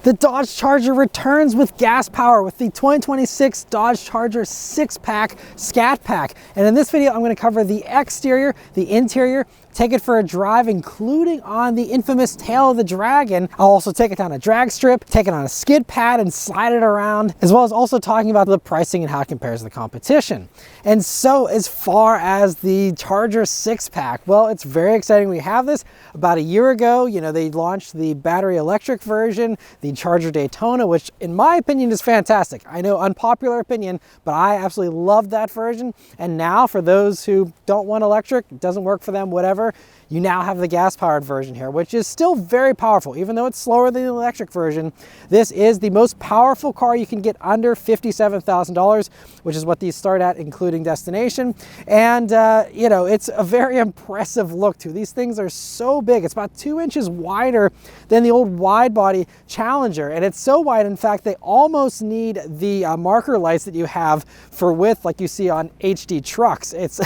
The Dodge Charger returns with gas power with the 2026 Dodge Charger 6-pack Scat Pack. And in this video, I'm going to cover the exterior, the interior, take it for a drive, including on the infamous tail of the Dragon. I'll also take it down a drag strip, take it on a skid pad and slide it around, as well as also talking about the pricing and how it compares to the competition. And so as far as the Charger 6-pack, well, it's very exciting. We have this about a year ago. You know, they launched the battery electric version, the Charger Daytona, which in my opinion is fantastic. I know, unpopular opinion, but I absolutely love that version. And now for those who don't want electric, it doesn't work for them, whatever, you now have the gas-powered version here, which is still very powerful. Even though it's slower than the electric version, this is the most powerful car you can get under $57,000, which is what these start at, including destination. And, you know, it's a very impressive look too. These things are so big. It's about 2 inches wider than the old wide-body Challenger. And it's so wide, in fact, they almost need the marker lights that you have for width, like you see on HD trucks. It's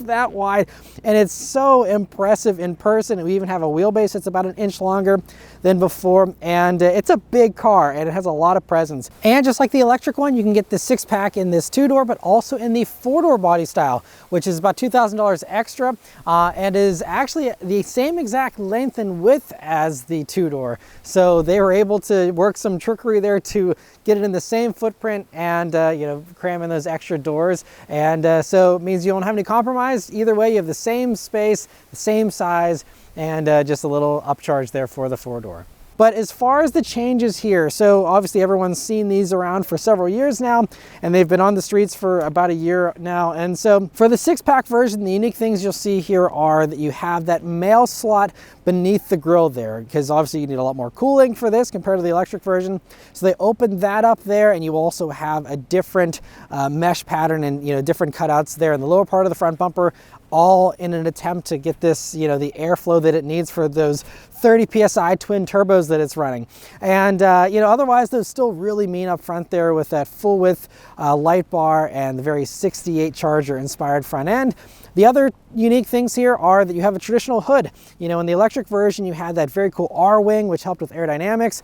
that wide, and it's so impressive in person. We even have a wheelbase that's about 1 inch longer than before, and it's a big car and it has a lot of presence. And just like the electric one, you can get the 6-pack in this 2-door, but also in the 4-door body style, which is about $2,000 extra, and is actually the same exact length and width as the 2-door. So they were able to work some trickery there to get it in the same footprint and you know, cram in those extra doors. And so it means you don't have any compromise. Either way, you have the same space, the same size, and just a little upcharge there for the 4-door. But as far as the changes here, so obviously everyone's seen these around for several years now, and they've been on the streets for about a year now. And so for the 6-pack version, the unique things you'll see here are that you have that mail slot beneath the grille there, because obviously you need a lot more cooling for this compared to the electric version. So they opened that up there, and you also have a different mesh pattern and, you know, different cutouts there in the lower part of the front bumper, all in an attempt to get this, you know, the airflow that it needs for those 30 PSI twin turbos that it's running. And, you know, otherwise those still really mean up front there with that full width light bar and the very 68 Charger inspired front end. The other unique things here are that you have a traditional hood. You know, in the electric version, you had that very cool R-wing, which helped with aerodynamics.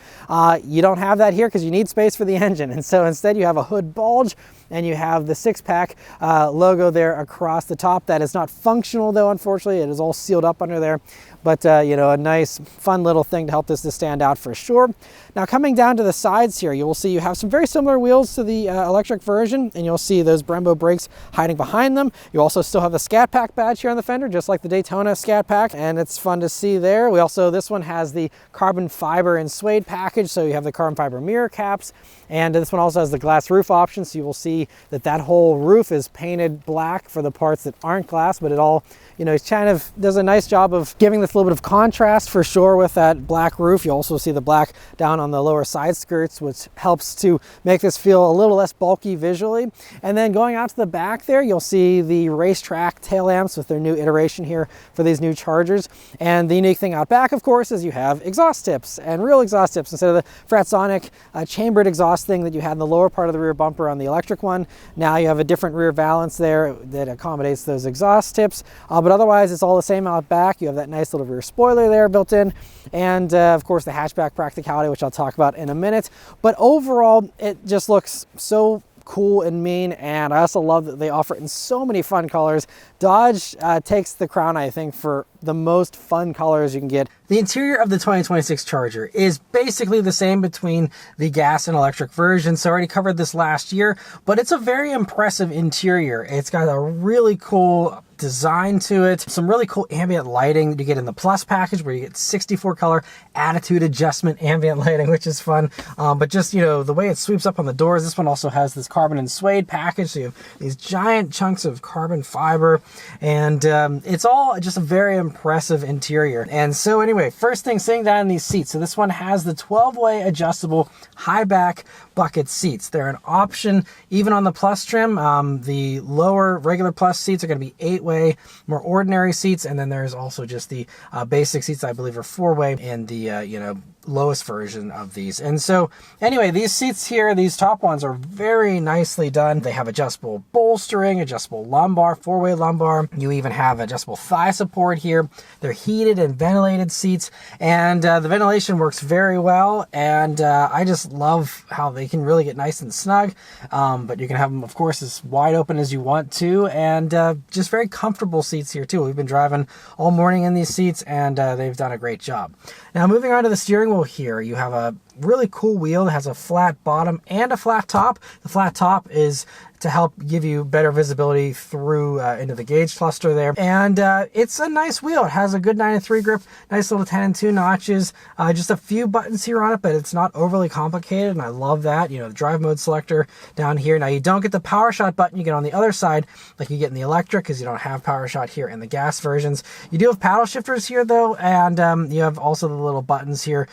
You don't have that here because you need space for the engine. And so instead you have a hood bulge, and you have the 6-pack logo there across the top. That is not functional though, unfortunately. It is all sealed up under there. But you know, a nice fun little thing to help this to stand out for sure. Now coming down to the sides here, you will see you have some very similar wheels to the electric version, and you'll see those Brembo brakes hiding behind them. You also still have the Scat Pack badge here on the fender, just like the Daytona Scat Pack, and it's fun to see there. We also, this one has the carbon fiber and suede package, so you have the carbon fiber mirror caps, and this one also has the glass roof option, so you will see that that whole roof is painted black for the parts that aren't glass, but it all, you know, it kind of does a nice job of giving this little bit of contrast for sure with that black roof. You also see the black down on the lower side skirts, which helps to make this feel a little less bulky visually. And then going out to the back there, you'll see the racetrack tail lamps with their new iteration here for these new Chargers. And the unique thing out back, of course, is you have exhaust tips, and real exhaust tips instead of the Fratsonic chambered exhaust thing that you had in the lower part of the rear bumper on the electric one. Now you have a different rear valance there that accommodates those exhaust tips. But otherwise, it's all the same out back. You have that nice little rear spoiler there built in, and of course the hatchback practicality, which I'll talk about in a minute. But overall, it just looks so cool and mean, and I also love that they offer it in so many fun colors. Dodge takes the crown, I think, for the most fun colors you can get. The interior of the 2026 Charger is basically the same between the gas and electric versions. So I already covered this last year, but it's a very impressive interior. It's got a really cool design to it, some really cool ambient lighting that you get in the Plus package, where you get 64 color attitude adjustment ambient lighting, which is fun. But just, you know, the way it sweeps up on the doors. This one also has this carbon and suede package, so you have these giant chunks of carbon fiber, and it's all just a very impressive interior. And so anyway, first thing, sitting down in these seats. So this one has the 12-way adjustable high back bucket seats. They're an option even on the Plus trim. The lower regular Plus seats are going to be 8-way, more ordinary seats, and then there's also just the basic seats, I believe, are 4-way, and the you know, lowest version of these. And so anyway, these seats here, these top ones are very nicely done. They have adjustable bolstering, adjustable lumbar, 4-way lumbar. You even have adjustable thigh support here. They're heated and ventilated seats, and the ventilation works very well. And I just love how they can really get nice and snug, but you can have them, of course, as wide open as you want to, and just very comfortable seats here too. We've been driving all morning in these seats, and they've done a great job. Now moving on to the steering wheel here, you have a really cool wheel that has a flat bottom and a flat top. The flat top is to help give you better visibility through into the gauge cluster there. And it's a nice wheel. It has a good 9-3 grip, nice little 10 and 2 notches, just a few buttons here on it, but it's not overly complicated, and I love that. You know, the drive mode selector down here. Now you don't get the power shot button you get on the other side like you get in the electric, because you don't have power shot here in the gas versions. You do have paddle shifters here though, and you have also the little buttons here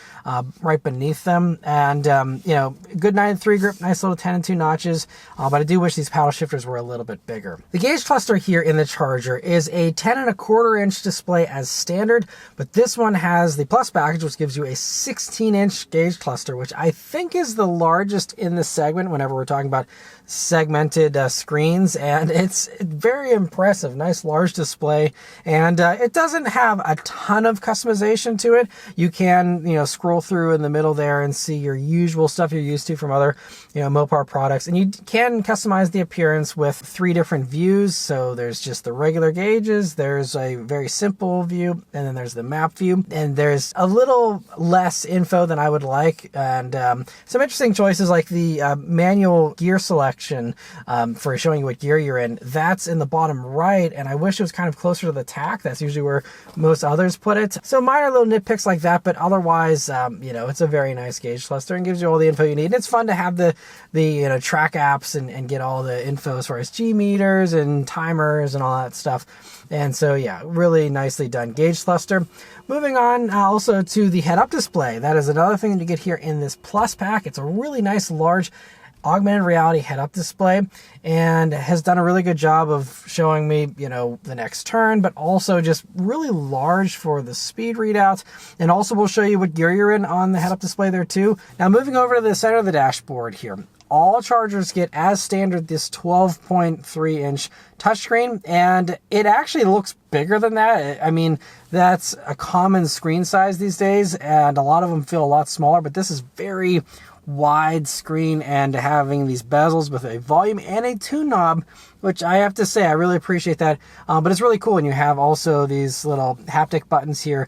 right beneath them. And you know, good 9-3 grip, nice little 10 and 2 notches, but I do wish these paddle shifters were a little bit bigger. The gauge cluster here in the Charger is a 10.25 inch display as standard, but this one has the Plus package, which gives you a 16-inch gauge cluster, which I think is the largest in the segment whenever we're talking about segmented screens, and it's very impressive. Nice large display, and it doesn't have a ton of customization to it. You can, you know, scroll through in the middle there and see your usual stuff you're used to from other, you know, Mopar products, and you can customize the appearance with 3 different views. So there's just the regular gauges, there's a very simple view, and then there's the map view, and there's a little less info than I would like, and some interesting choices like the manual gear selection for showing you what gear you're in. That's in the bottom right, and I wish it was kind of closer to the tack. That's usually where most others put it. So minor little nitpicks like that, but otherwise, you know, it's a very nice gauge cluster and gives you all the info you need. And it's fun to have the you know, track apps and get all the info as far as G meters and timers and all that stuff. And so yeah, really nicely done gauge cluster. Moving on also to the head-up display. That is another thing that you get here in this Plus pack. It's a really nice large augmented reality head-up display, and has done a really good job of showing me, you know, the next turn, but also just really large for the speed readouts, and also will show you what gear you're in on the head-up display there too. Now moving over to the center of the dashboard here, all Chargers get as standard this 12.3 inch touchscreen, and it actually looks bigger than that. I mean, that's a common screen size these days, and a lot of them feel a lot smaller, but this is very wide screen, and having these bezels with a volume and a tune knob, which I have to say I really appreciate that, but it's really cool. And you have also these little haptic buttons here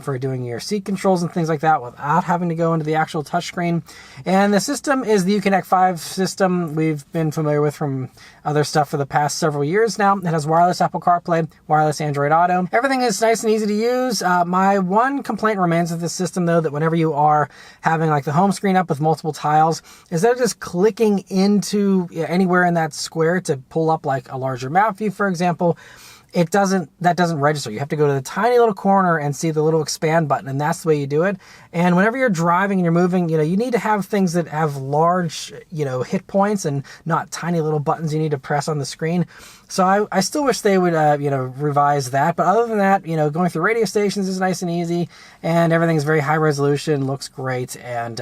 for doing your seat controls and things like that without having to go into the actual touchscreen. And the system is the Uconnect 5 system we've been familiar with from other stuff for the past several years now. It has wireless Apple CarPlay, wireless Android Auto. Everything is nice and easy to use. My one complaint remains with this system though, that whenever you are having like the home screen up with multiple tiles, instead of just clicking into anywhere in that square to pull up like a larger map view, for example, that doesn't register. You have to go to the tiny little corner and see the little expand button, and that's the way you do it. And whenever you're driving and you're moving, you know, you need to have things that have large, you know, hit points and not tiny little buttons you need to press on the screen. So I still wish they would, you know, revise that. But other than that, you know, going through radio stations is nice and easy, and everything's very high resolution, looks great, and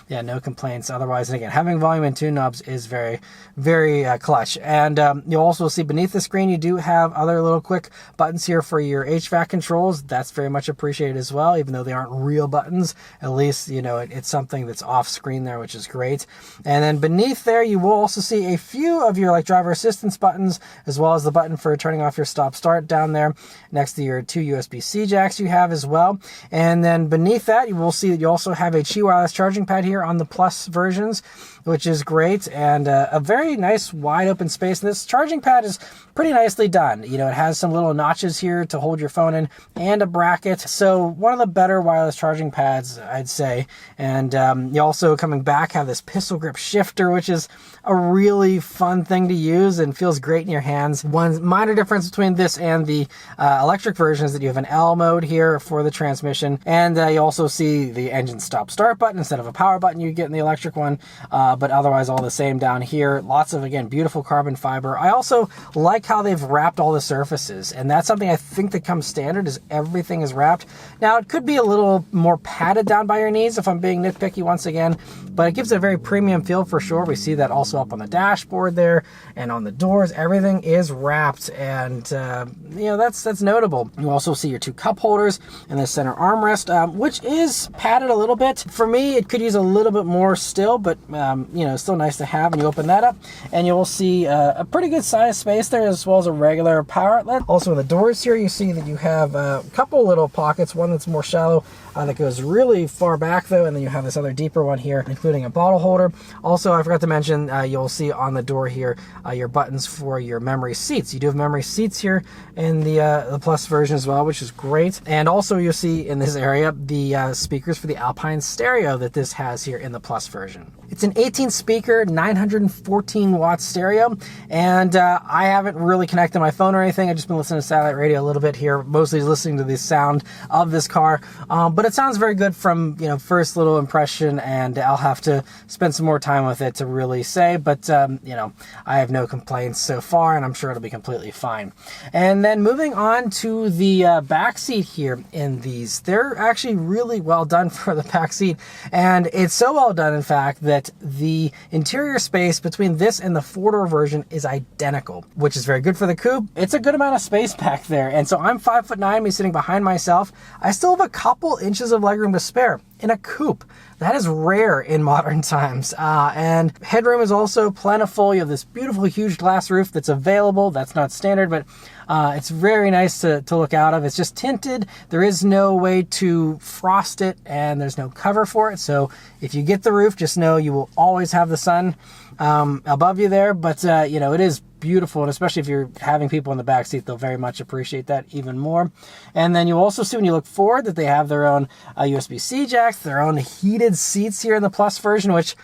yeah, no complaints otherwise. And again, having volume and tune knobs is very, very clutch. And you'll also see beneath the screen, you do have other little quick buttons here for your HVAC controls. That's very much appreciated as well, even though they aren't real buttons. At least, you know, it's something that's off screen there, which is great. And then beneath there, you will also see a few of your like driver assistance buttons, as well as the button for turning off your stop start down there next to your 2 USB-C jacks you have as well. And then beneath that, you will see that you also have a Qi wireless charging pad here on the Plus versions, which is great, and a very nice wide open space. And this charging pad is pretty nicely done. You know, it has some little notches here to hold your phone in and a bracket. So one of the better wireless charging pads, I'd say. And you also, coming back, have this pistol grip shifter, which is a really fun thing to use and feels great in your hand. commands. One minor difference between this and the electric version is that you have an L mode here for the transmission, and you also see the engine stop-start button instead of a power button you get in the electric one, but otherwise all the same down here. Lots of, again, beautiful carbon fiber. I also like how they've wrapped all the surfaces, and that's something I think that comes standard, is everything is wrapped. Now, it could be a little more padded down by your knees if I'm being nitpicky once again, but it gives it a very premium feel for sure. We see that also up on the dashboard there and on the doors. Everything is wrapped, and you know, that's notable. You also see your two cup holders and the center armrest, which is padded a little bit. For me, it could use a little bit more still, but you know, still nice to have. And you open that up and you will see a pretty good size space there, as well as a regular power outlet. Also in the doors here, you see that you have a couple little pockets, one that's more shallow that goes really far back though, and then you have this other deeper one here, including a bottle holder. Also, I forgot to mention, you'll see on the door here your buttons for your memory seats. You do have memory seats here in the Plus version as well, which is great. And also you'll see in this area the speakers for the Alpine stereo that this has here in the Plus version. It's an 18 speaker, 914 watt stereo, and I haven't really connected my phone or anything. I've just been listening to satellite radio a little bit here, mostly listening to the sound of this car. But it sounds very good from, you know, first little impression, and I'll have to spend some more time with it to really say, but you know, I have no complaints so far, and I'm sure it'll be completely fine. And then moving on to the back seat here in these, they're actually really well done for the back seat, and it's so well done, in fact, that the interior space between this and the four-door version is identical, which is very good for the coupe. It's a good amount of space back there, and so I'm 5'9", me sitting behind myself. I still have a couple inches of legroom to spare in a coupe. That is rare in modern times. And headroom is also plentiful. You have this beautiful huge glass roof that's available. That's not standard, but it's very nice to look out of. It's just tinted. There is no way to frost it, and there's no cover for it. So if you get the roof, just know you will always have the sun above you there. But you know, it is beautiful, and especially if you're having people in the back seat, they'll very much appreciate that even more. And then you also see when you look forward that they have their own USB-C jacks, their own heated seats here in the Plus version, which,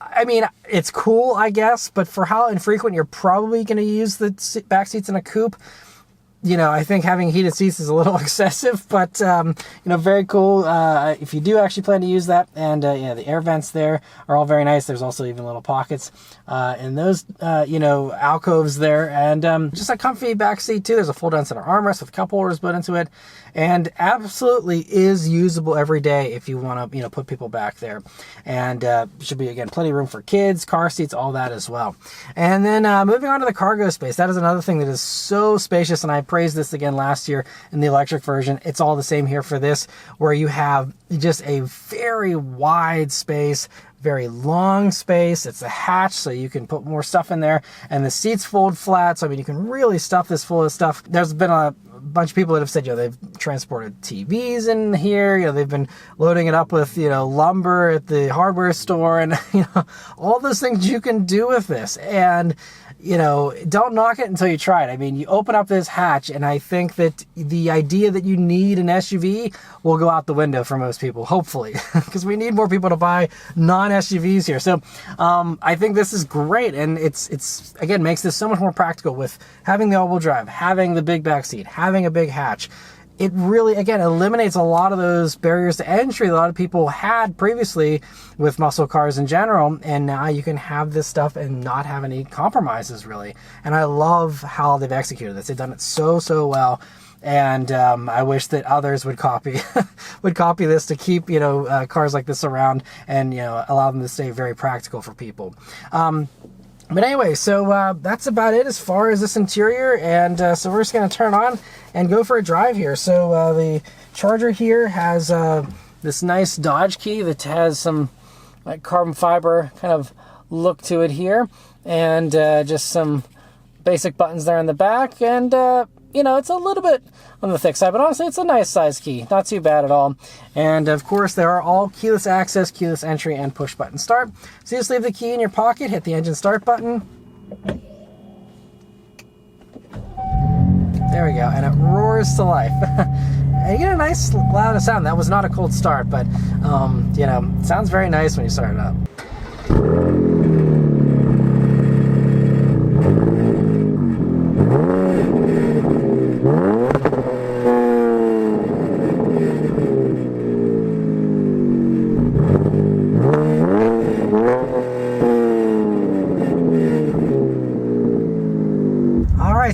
I mean, it's cool, I guess, but for how infrequent you're probably going to use the back seats in a coupe, you know, I think having heated seats is a little excessive, but, you know, very cool if you do actually plan to use that. And, yeah, the air vents there are all very nice. There's also even little pockets in those, you know, alcoves there. And just a comfy back seat, too. There's a fold-down center armrest with cup holders built into it. And absolutely is usable every day if you want to, you know, put people back there. And should be, again, plenty of room for kids, car seats, all that as well. And then moving on to the cargo space. That is another thing that is so spacious, and I praised this again last year in the electric version. It's all the same here for this, where you have just a very wide space, very long space. It's a hatch, so you can put more stuff in there, and the seats fold flat, so I mean, you can really stuff this full of stuff. There's been a bunch of people that have said, you know, they've transported TVs in here, you know, they've been loading it up with, you know, lumber at the hardware store, and, you know, all those things you can do with this. And, you know, don't knock it until you try it. I mean, you open up this hatch, and I think that the idea that you need an SUV will go out the window for most people, hopefully, because we need more people to buy non-SUVs here. So I think this is great, and it's again, makes this so much more practical with having the all-wheel drive, having the big back seat, having a big hatch. It really, again, eliminates a lot of those barriers to entry that a lot of people had previously with muscle cars in general, and now you can have this stuff and not have any compromises, really. And I love how they've executed this. They've done it so well, and I wish that others would copy this to keep, you know, cars like this around, and, you know, allow them to stay very practical for people. But anyway, so that's about it as far as this interior, and so we're just going to turn on and go for a drive here. So the Charger here has this nice Dodge key that has some like carbon fiber kind of look to it here, and just some basic buttons there in the back, and you know, it's a little bit on the thick side, but honestly, it's a nice size key. Not too bad at all. And of course, there are all keyless access, keyless entry, and push button start. So you just leave the key in your pocket, hit the engine start button. There we go, and it roars to life. And you get a nice loud sound. That was not a cold start, but you know, it sounds very nice when you start it up.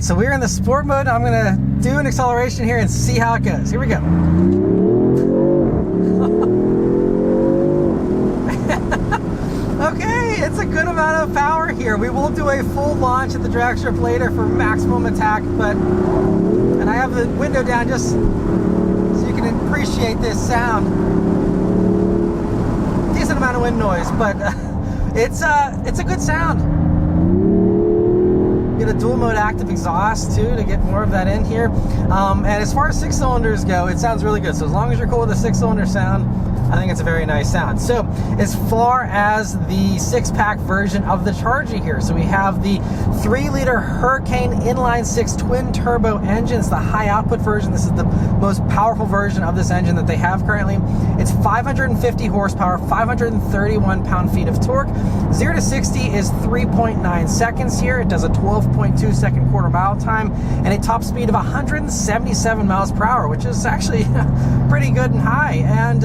right, so we're in the sport mode. I'm gonna do an acceleration here and see how it goes. Here we go. Okay, it's a good amount of power here. We will do a full launch at the drag strip later for maximum attack, and I have the window down just so you can appreciate this sound. Decent amount of wind noise, but it's a good sound. Get a dual mode active exhaust too to get more of that in here. And as far as 6 cylinders go, it sounds really good. So as long as you're cool with the 6-cylinder sound, I think it's a very nice sound. So as far as the 6-pack version of the Charger here, so we have the 3-liter Hurricane inline 6 twin turbo engine. It's the high output version. This is the most powerful version of this engine that they have currently. It's 550 horsepower, 531 pound-feet of torque. 0 to 60 is 3.9 seconds here. It does a 12.2 second quarter mile time and a top speed of 177 miles per hour, which is actually pretty good and high. And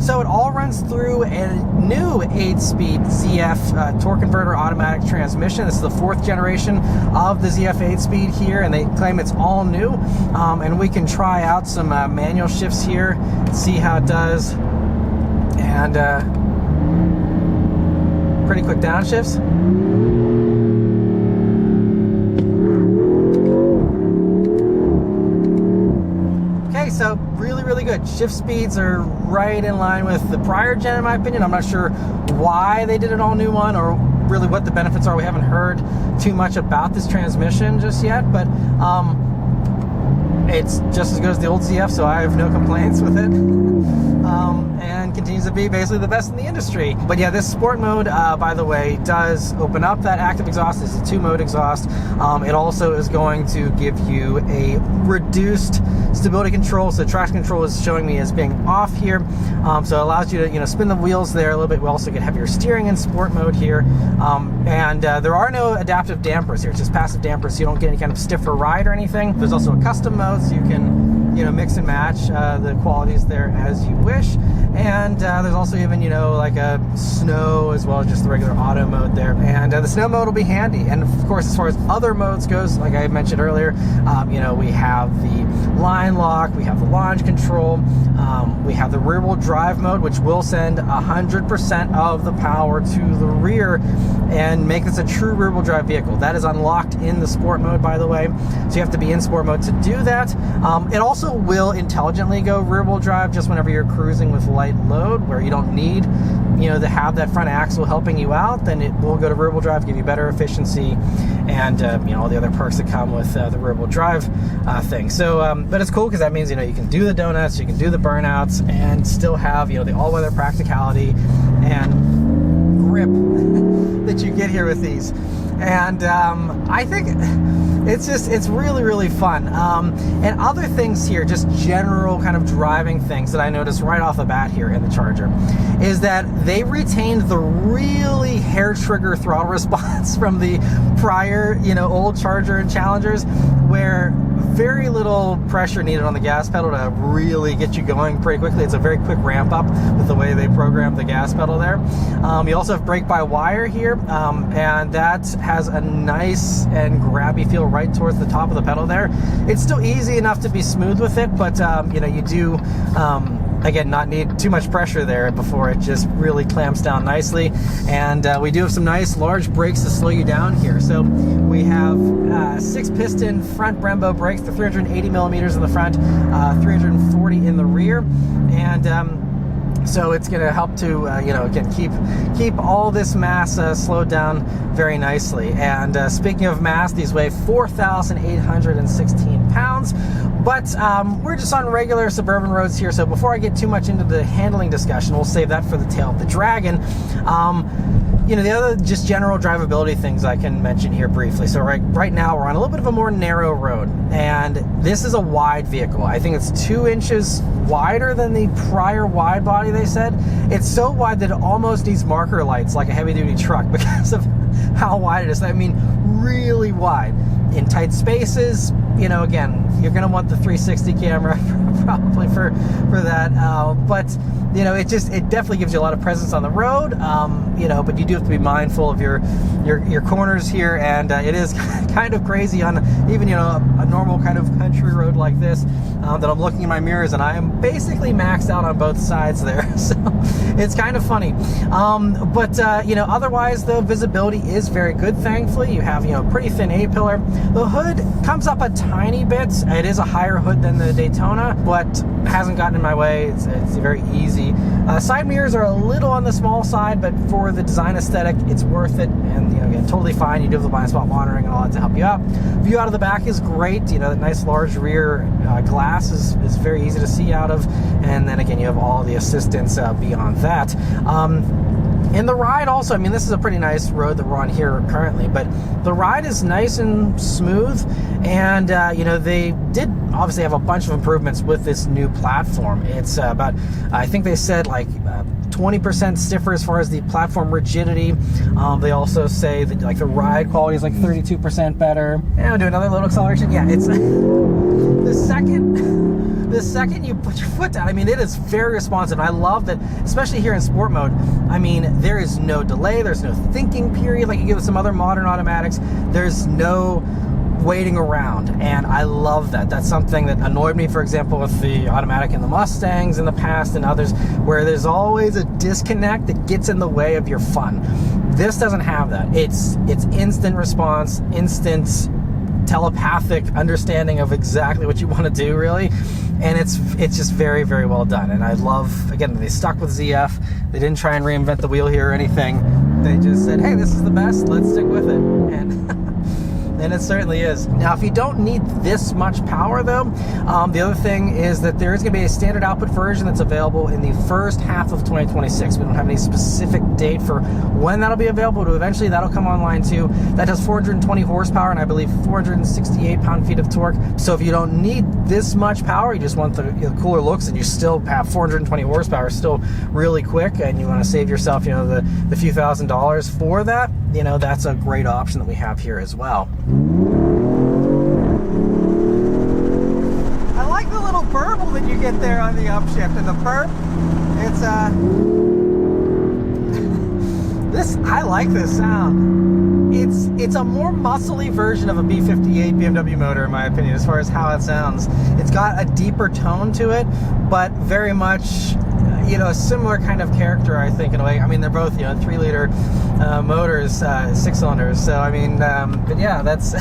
so it all runs through a new 8-speed ZF torque converter automatic transmission. This is the 4th generation of the ZF 8-speed here, and they claim it's all new. And we can try out some manual shifts here, see how it does. And pretty quick downshifts. Okay, so really good. Shift speeds are right in line with the prior gen, in my opinion. I'm not sure why they did an all new one or really what the benefits are. We haven't heard too much about this transmission just yet, but it's just as good as the old ZF, so I have no complaints with it. And continues to be basically the best in the industry. But yeah, this sport mode, by the way, does open up that active exhaust. This is a 2-mode exhaust. It also is going to give you a reduced stability control. So traction control is showing me as being off here. So it allows you to spin the wheels there a little bit. We also get heavier steering in sport mode here. And there are no adaptive dampers here. It's just passive dampers, so you don't get any kind of stiffer ride or anything. There's also a custom mode, so you can mix and match the qualities there as you wish. And there's also even, like a snow as well as just the regular auto mode there. And the snow mode will be handy. And of course, as far as other modes goes, like I mentioned earlier, we have the line lock, we have the launch control, we have the rear wheel drive mode, which will send 100% of the power to the rear and make this a true rear wheel drive vehicle. That is unlocked in the sport mode, by the way. So you have to be in sport mode to do that. It also will intelligently go rear wheel drive just whenever you're cruising with light load, where you don't need to have that front axle helping you out. Then it will go to rear wheel drive, give you better efficiency and all the other perks that come with the rear wheel drive thing. So but it's cool because that means you can do the donuts, you can do the burnouts, and still have the all-weather practicality and grip that you get here with these. And I think it's really fun. And other things here, just general kind of driving things that I noticed right off the bat here in the Charger, is that they retained the really hair trigger throttle response from the prior, old Charger and Challengers, where very little pressure needed on the gas pedal to really get you going pretty quickly. It's a very quick ramp up with the way they programmed the gas pedal there. You also have brake by wire here, and that has a nice and grabby feel right towards the top of the pedal there. It's still easy enough to be smooth with it, but you do again not need too much pressure there before it just really clamps down nicely. And we do have some nice large brakes to slow you down here. So we have 6-piston front Brembo brakes, the 380 millimeters in the front, 340 in the rear, and so it's going to help to again keep all this mass slowed down very nicely. And speaking of mass, these weigh 4,816 pounds. But we're just on regular suburban roads here, so before I get too much into the handling discussion, we'll save that for the tail of the Dragon. The other just general drivability things I can mention here briefly. So right now we're on a little bit of a more narrow road, and this is a wide vehicle. I think it's 2 inches wider than the prior wide body, they said. It's so wide that it almost needs marker lights like a heavy-duty truck because of how wide it is. I mean, really wide. In tight spaces, again, you're going to want the 360 camera probably for that. But you know, it definitely gives you a lot of presence on the road. You know, but you do have to be mindful of your corners here, and it is kind of crazy on even, you know, a normal kind of country road like this, that I'm looking in my mirrors and I am basically maxed out on both sides there. So it's kind of funny. But you know, otherwise though, visibility is very good, thankfully. You have, you know, pretty thin A-pillar. The hood comes up a tiny bit. It is a higher hood than the Daytona, but hasn't gotten in my way. It's very easy. Side mirrors are a little on the small side, but for the design aesthetic, it's worth it. And, you know, again, totally fine. You do have the blind spot monitoring and all that to help you out. View out of the back is great. You know, the nice large rear glass is very easy to see out of. And then again, you have all the assistance beyond that. And the ride also, I mean, this is a pretty nice road that we're on here currently, but the ride is nice and smooth. And, you know, they did obviously have a bunch of improvements with this new platform. It's about, I think they said like 20% stiffer as far as the platform rigidity. They also say that like the ride quality is like 32% better. And I'll do another little acceleration. Yeah, it's the second you put your foot down, I mean, it is very responsive. I love that, especially here in sport mode. I mean, there is no delay, there's no thinking period like you get with some other modern automatics. There's no waiting around, and I love that. That's something that annoyed me, for example, with the automatic in the Mustangs in the past and others, where there's always a disconnect that gets in the way of your fun. This doesn't have that. It's instant response, instant telepathic understanding of exactly what you want to do, really. And it's just very, very well done. And I love, again, they stuck with ZF. They didn't try and reinvent the wheel here or anything. They just said, hey, this is the best, let's stick with it. And it certainly is. Now, if you don't need this much power, though, the other thing is that there is going to be a standard output version that's available in the first half of 2026. We don't have any specific date for when that'll be available, but eventually that'll come online too. That has 420 horsepower and I believe 468 pound-feet of torque. So if you don't need this much power, you just want the cooler looks, and you still have 420 horsepower, still really quick, and you want to save yourself, you know, the few $1,000s for that, you know, that's a great option that we have here as well. I like the little burble that you get there on the upshift and the perp. It's I like this sound. It's a more muscly version of a B58 BMW motor, in my opinion, as far as how it sounds. It's got a deeper tone to it, but very much, you know, a similar kind of character, I think, in a way. I mean, they're both, you know, 3-liter motors, 6 cylinders. So, I mean, but yeah, that's,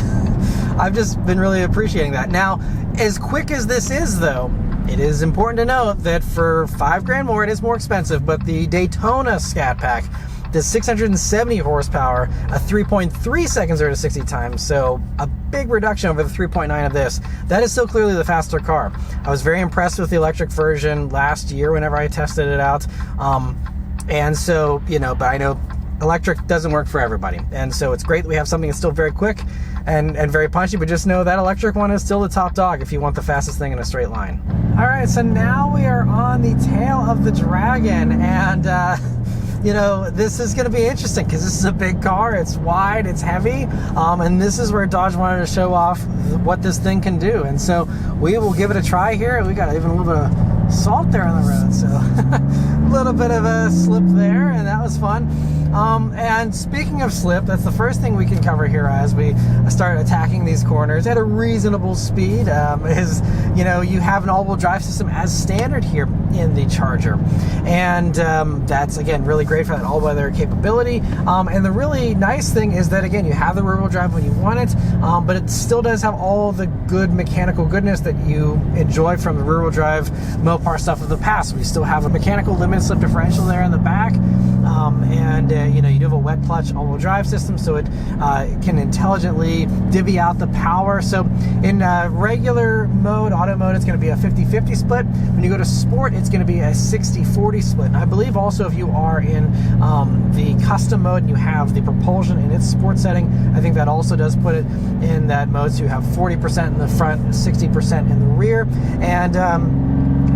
I've just been really appreciating that. Now, as quick as this is, though, it is important to note that for $5 more, it is more expensive, but the Daytona Scat Pack, the 670 horsepower, a 3.3 seconds 0 to 60 times, so a big reduction over the 3.9 of this. That is still clearly the faster car. I was very impressed with the electric version last year whenever I tested it out. And so, you know, but I know electric doesn't work for everybody. And so it's great that we have something that's still very quick and very punchy, but just know that electric one is still the top dog if you want the fastest thing in a straight line. All right, so now we are on the tail of the Dragon, and you know, this is going to be interesting because this is a big car. It's wide, it's heavy, and this is where Dodge wanted to show off what this thing can do. And so we will give it a try here. We got even a little bit of salt there on the road, so a little bit of a slip there, and that was fun. And speaking of slip, that's the first thing we can cover here as we start attacking these corners at a reasonable speed. Is, you know, you have an all-wheel drive system as standard here in the Charger, and that's again really great for that all-weather capability. And the really nice thing is that, again, you have the rear-wheel drive when you want it, but it still does have all the good mechanical goodness that you enjoy from the rear-wheel drive Mopar stuff of the past. We still have a mechanical limited slip differential there in the back, and you know, you do have a wet clutch all-wheel drive system, so it can intelligently divvy out the power. So in regular mode, auto mode, it's going to be a 50-50 split. When you go to sport, it's going to be a 60-40 split. And I believe also if you are in the custom mode and you have the propulsion in its sport setting, I think that also does put it in that mode. So you have 40% in the front, 60% in the rear. And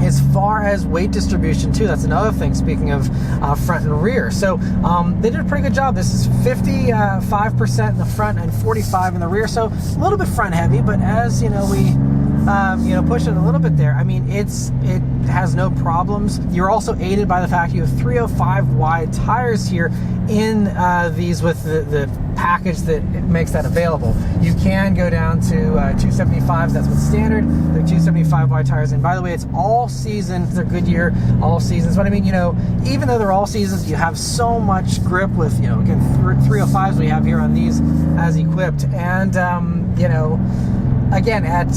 as far as weight distribution too, that's another thing, speaking of front and rear. So they did a pretty good job. This is 55% in the front and 45% in the rear, so a little bit front heavy, but as you know, we push it a little bit there. I mean, it has no problems. You're also aided by the fact you have 305 wide tires here in these with the package that makes that available. You can go down to 275s. That's what's standard. They're 275 wide tires, and by the way, it's all season. They're Goodyear all seasons. But I mean, even though they're all seasons, you have so much grip with again 305s we have here on these as equipped, and again at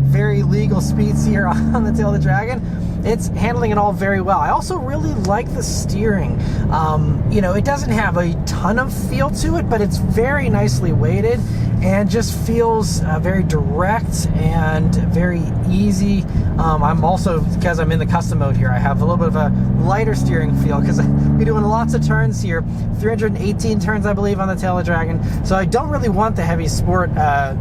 very legal speeds here on the Tail of the Dragon. It's handling it all very well. I also really like the steering. It doesn't have a ton of feel to it, but it's very nicely weighted and just feels very direct and very easy. I'm also, because I'm in the custom mode here, I have a little bit of a lighter steering feel because we're doing lots of turns here, 318 turns I believe on the Tail of the Dragon. So I don't really want the heavy sport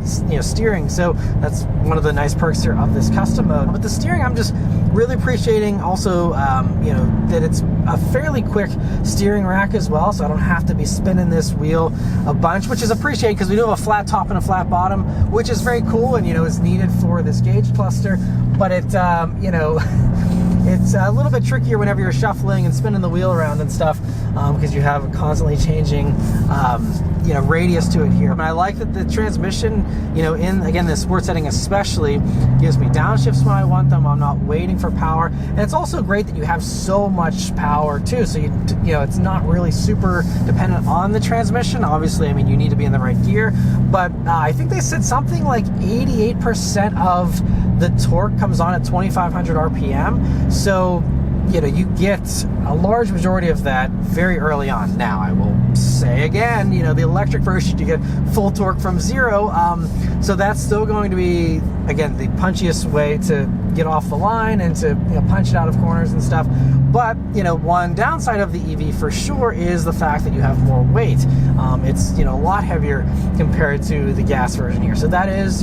steering. So that's one of the nice perks here of this custom mode. But the steering, I'm just really appreciating also that it's a fairly quick steering rack as well, so I don't have to be spinning this wheel a bunch, which is appreciated because we do have a flat top and a flat bottom, which is very cool and is needed for this gauge cluster. But it's a little bit trickier whenever you're shuffling and spinning the wheel around and stuff, because you have a constantly changing radius to it here. But I like that the transmission, in again the sport setting especially, gives me downshifts when I want them. I'm not waiting for power, and it's also great that you have so much power too. So it's not really super dependent on the transmission. Obviously, I mean, you need to be in the right gear, but I think they said something like 88% of the torque comes on at 2,500 RPM. So you get a large majority of that very early on. Now, I will say again, the electric version, you get full torque from zero. So that's still going to be, again, the punchiest way to get off the line and to punch it out of corners and stuff. But, one downside of the EV for sure is the fact that you have more weight. It's, a lot heavier compared to the gas version here. So that is,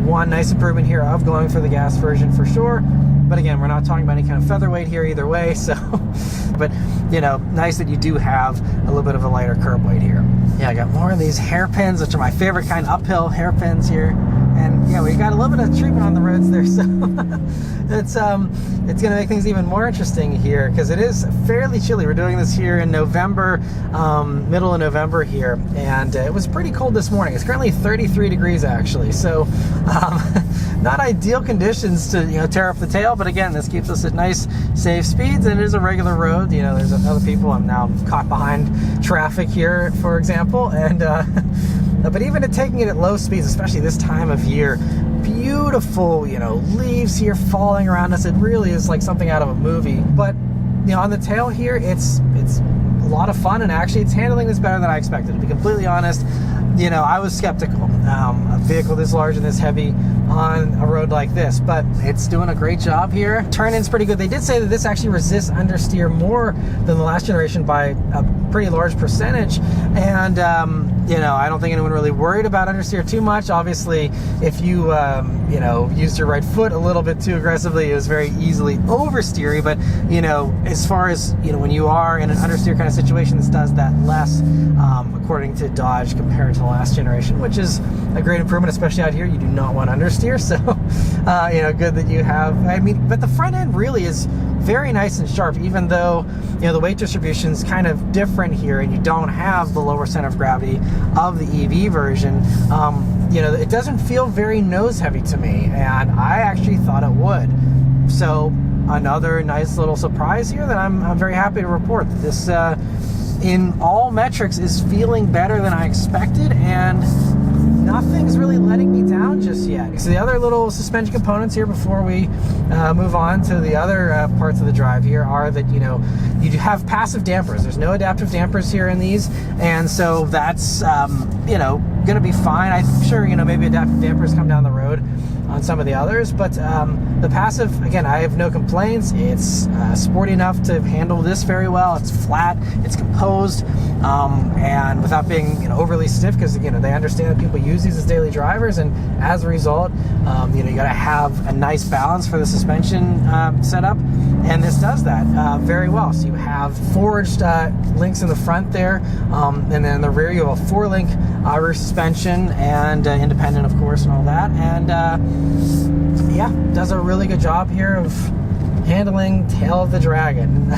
one nice improvement here of going for the gas version for sure. But again, we're not talking about any kind of featherweight here either way, so, but, nice that you do have a little bit of a lighter curb weight here. Yeah, I got more of these hairpins, which are my favorite kind, uphill hairpins here. And, we got a little bit of treatment on the roads there, so it's going to make things even more interesting here, because it is fairly chilly. We're doing this here in November, middle of November here, and it was pretty cold this morning. It's currently 33 degrees, actually, so not ideal conditions to tear up the tail, but again, this keeps us at nice safe speeds, and it is a regular road. There's other people. I'm now caught behind traffic here, for example, and but even at taking it at low speeds, especially this time of year, beautiful leaves here falling around us. It really is like something out of a movie. But on the tail here, it's a lot of fun, and actually it's handling this better than I expected, to be completely honest. I was skeptical. A vehicle this large and this heavy on a road like this, but it's doing a great job here. Turn-in's pretty good. They did say that this actually resists understeer more than the last generation by a pretty large percentage, and I don't think anyone really worried about understeer too much. Obviously, if you used your right foot a little bit too aggressively, it was very easily oversteery. But as far as when you are in an understeer kind of situation, this does that less, according to Dodge, compared to the last generation, which is a great improvement, especially out here. You do not want understeer, so good that you have. But the front end really is very nice and sharp, even though the weight distribution is kind of different here, and you don't have the lower center of gravity of the EV version. It doesn't feel very nose heavy to me, and I actually thought it would. So another nice little surprise here that I'm very happy to report. This in all metrics is feeling better than I expected, and nothing's really letting me down just yet. So the other little suspension components here before we move on to the other parts of the drive here are that you have passive dampers. There's no adaptive dampers here in these, and so that's going to be fine. I'm sure maybe adaptive dampers come down the road on some of the others, but the passive, again, I have no complaints. It's sporty enough to handle this very well. It's flat, it's composed, and without being overly stiff, because they understand that people use these as daily drivers, and as a result, you got to have a nice balance for the suspension setup. And this does that very well. So you have forged links in the front there, and then in the rear you have a 4-link rear suspension and independent, of course, and all that. And yeah, does a really good job here of handling tail of the dragon.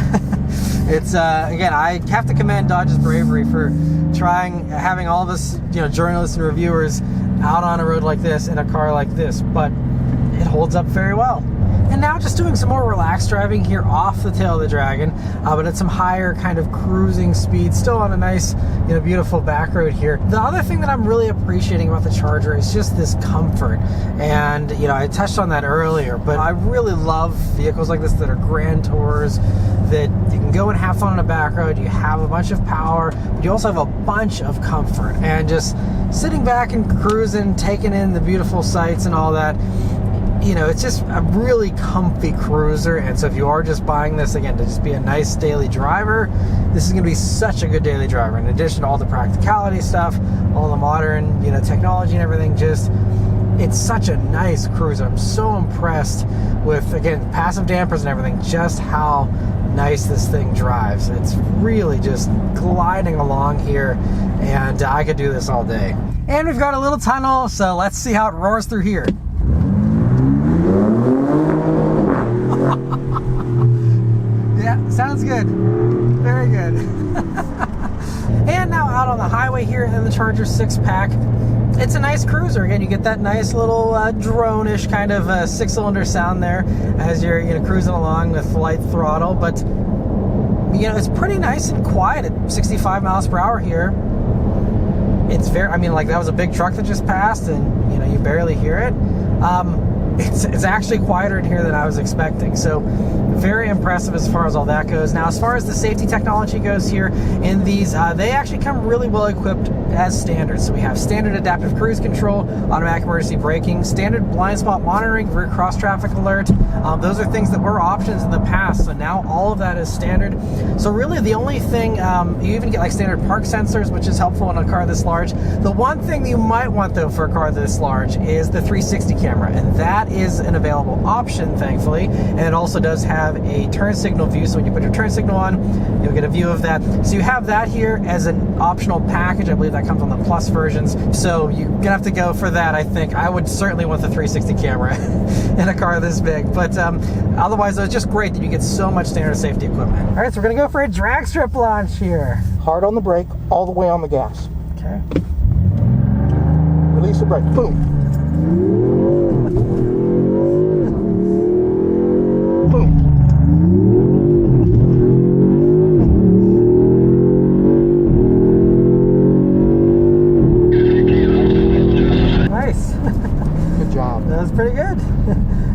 It's again, I have to commend Dodge's bravery for having all of us, journalists and reviewers out on a road like this in a car like this, but it holds up very well. And now just doing some more relaxed driving here off the tail of the dragon, but at some higher kind of cruising speed, still on a nice, beautiful back road here. The other thing that I'm really appreciating about the Charger is just this comfort. And, I touched on that earlier, but I really love vehicles like this that are grand tours, that you can go and have fun on a back road. You have a bunch of power, but you also have a bunch of comfort. And just sitting back and cruising, taking in the beautiful sights and all that, it's just a really comfy cruiser. And so if you are just buying this, again, to just be a nice daily driver, this is going to be such a good daily driver. In addition to all the practicality stuff, all the modern, technology and everything, it's such a nice cruiser. I'm so impressed with, again, passive dampers and everything, just how nice this thing drives. It's really just gliding along here, and I could do this all day. And we've got a little tunnel, so let's see how it roars through here. Yeah, sounds good. Very good. And now out on the highway here in the Charger 6-pack, it's a nice cruiser. Again, you get that nice little drone-ish kind of 6-cylinder sound there as you're cruising along with light throttle. But it's pretty nice and quiet at 65 miles per hour here. It's that was a big truck that just passed, and you barely hear it. It's actually quieter in here than I was expecting. So very impressive as far as all that goes. Now, as far as the safety technology goes here in these, they actually come really well equipped as standard. So we have standard adaptive cruise control, automatic emergency braking, standard blind spot monitoring, rear cross traffic alert. Those are things that were options in the past. So now all of that is standard. So really the only thing, you even get like standard park sensors, which is helpful in a car this large. The one thing you might want though for a car this large is the 360 camera, and that is an available option, thankfully. And it also does have a turn signal view. So when you put your turn signal on, you'll get a view of that. So you have that here as an optional package. I believe that comes on the Plus versions. So you're gonna have to go for that, I think. I would certainly want the 360 camera in a car this big. But otherwise, though, it's just great that you get so much standard safety equipment. All right, so we're gonna go for a drag strip launch here. Hard on the brake, all the way on the gas. Okay. Release the brake, boom. Boom. Nice. Good job. That was pretty good.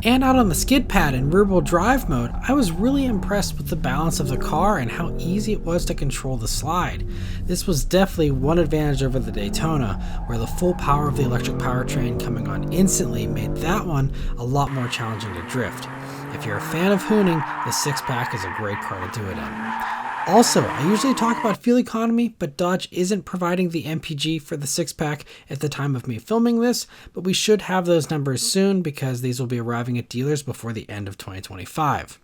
And out on the Skidpad in rear-wheel drive mode, I was really impressed with the balance of the car and how easy it was to control the slide. This was definitely one advantage over the Daytona, where the full power of the electric powertrain coming on instantly made that one a lot more challenging to drift. If you're a fan of hooning, the 6-pack is a great car to do it in. Also, I usually talk about fuel economy, but Dodge isn't providing the MPG for the 6-pack at the time of me filming this, but we should have those numbers soon because these will be arriving at dealers before the end of 2025.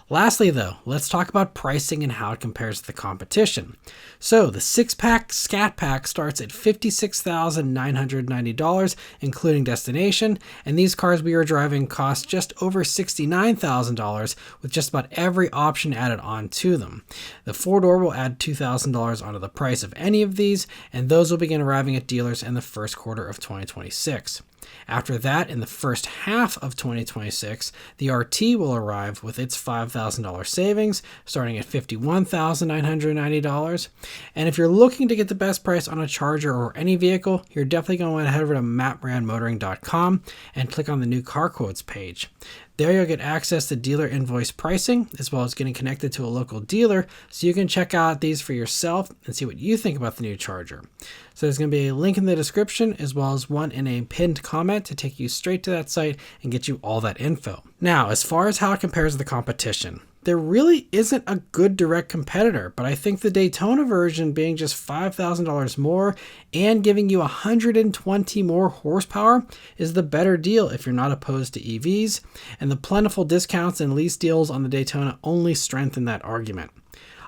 Lastly though, let's talk about pricing and how it compares to the competition. So the 6-pack Scat Pack starts at $56,990 including destination, and these cars we are driving cost just over $69,000 with just about every option added on to them. The 4-door will add $2,000 onto the price of any of these, and those will begin arriving at dealers in the first quarter of 2026. After that, in the first half of 2026, the RT will arrive with its $5,000 savings, starting at $51,990. And if you're looking to get the best price on a Charger or any vehicle, you're definitely going to want to head over to mattmotoring.com and click on the new car quotes page. There you'll get access to dealer invoice pricing, as well as getting connected to a local dealer, so you can check out these for yourself and see what you think about the new Charger. So there's going to be a link in the description, as well as one in a pinned comment to take you straight to that site and get you all that info. Now, as far as how it compares to the competition, there really isn't a good direct competitor, but I think the Daytona version being just $5,000 more and giving you 120 more horsepower is the better deal if you're not opposed to EVs, and the plentiful discounts and lease deals on the Daytona only strengthen that argument.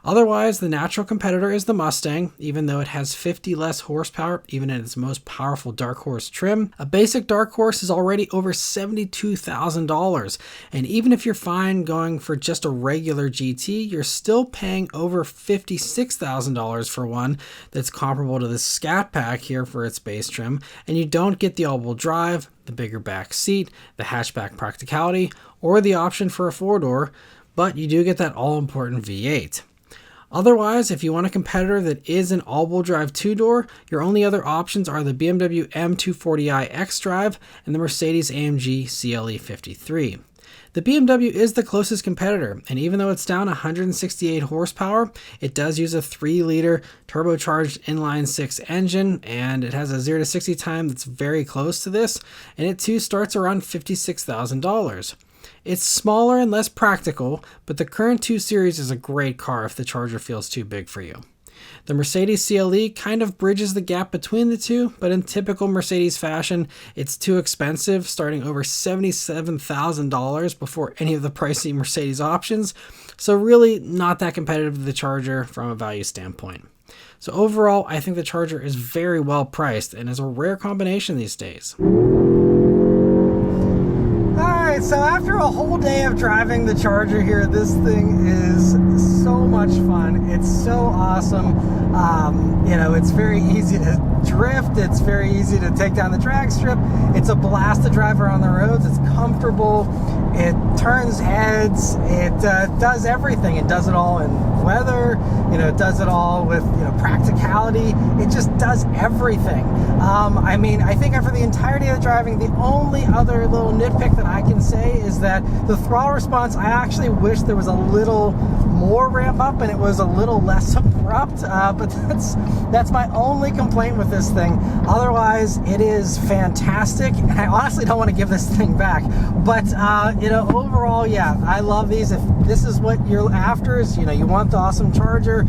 Otherwise, the natural competitor is the Mustang, even though it has 50 less horsepower, even in its most powerful Dark Horse trim. A basic Dark Horse is already over $72,000, and even if you're fine going for just a regular GT, you're still paying over $56,000 for one that's comparable to the Scat Pack here for its base trim, and you don't get the all-wheel drive, the bigger back seat, the hatchback practicality, or the option for a four-door, but you do get that all-important V8. Otherwise, if you want a competitor that is an all-wheel drive two-door, your only other options are the BMW M240i xDrive and the Mercedes-AMG CLE 53. The BMW is the closest competitor, and even though it's down 168 horsepower, it does use a 3-liter turbocharged inline-six engine, and it has a 0 to 60 time that's very close to this, and it too starts around $56,000. It's smaller and less practical, but the current 2 Series is a great car if the Charger feels too big for you. The Mercedes CLE kind of bridges the gap between the two, but in typical Mercedes fashion, it's too expensive, starting over $77,000 before any of the pricey Mercedes options, so really not that competitive to the Charger from a value standpoint. So overall, I think the Charger is very well priced and is a rare combination these days. Alright, so after a whole day of driving the Charger here, this thing is so much fun. It's so awesome. You know, it's very easy to drift. It's very easy to take down the drag strip. It's a blast to drive around the roads. It's comfortable. It turns heads. It does everything. It does it all in weather. You know, it does it all with, you know, practicality. It just does everything. I mean, I think after the entirety of the driving, the only other little nitpick that I can say is that the throttle response, I actually wish there was a little more ramp up and it was a little less abrupt, but that's my only complaint with this thing. Otherwise, it is fantastic, and I honestly don't want to give this thing back, but you know, overall, yeah, I love these. If this is what you're after, is, you know, you want the awesome Charger,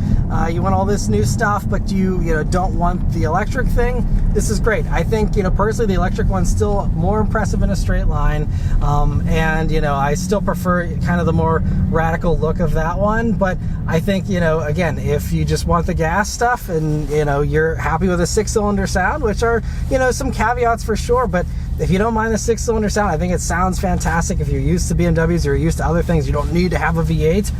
you want all this new stuff, but you know, don't want the electric thing, this is great. I think, you know, personally, the electric one's still more impressive in a straight line, and you know, I still prefer kind of the more radical look of that one, but I think, you know, again, if you just want the gas stuff and, you know, you're happy with a 6-cylinder sound, which are, you know, some caveats for sure, but if you don't mind the 6-cylinder sound, I think it sounds fantastic. If you're used to BMWs or you're used to other things, you don't need to have a V8.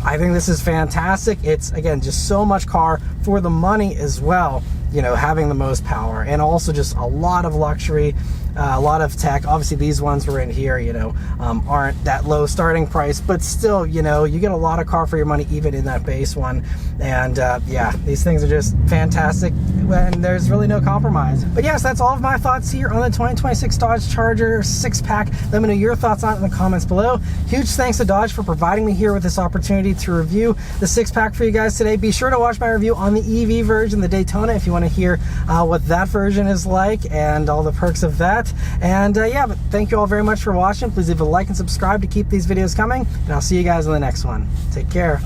I think this is fantastic. It's, again, just so much car for the money as well, you know, having the most power, and also just a lot of luxury, a lot of tech. Obviously, these ones were in here, you know, aren't that low starting price, but still, you know, you get a lot of car for your money even in that base one. And yeah, these things are just fantastic, and there's really no compromise. But yes, that's all of my thoughts here on the 2026 Dodge Charger 6-pack. Let me know your thoughts on it in the comments below. Huge thanks to Dodge for providing me here with this opportunity to review the 6-pack for you guys today. Be sure to watch my review on the EV version, the Daytona, if you want to hear what that version is like and all the perks of that. And yeah, but thank you all very much for watching. Please leave a like and subscribe to keep these videos coming, and I'll see you guys in the next one. Take care.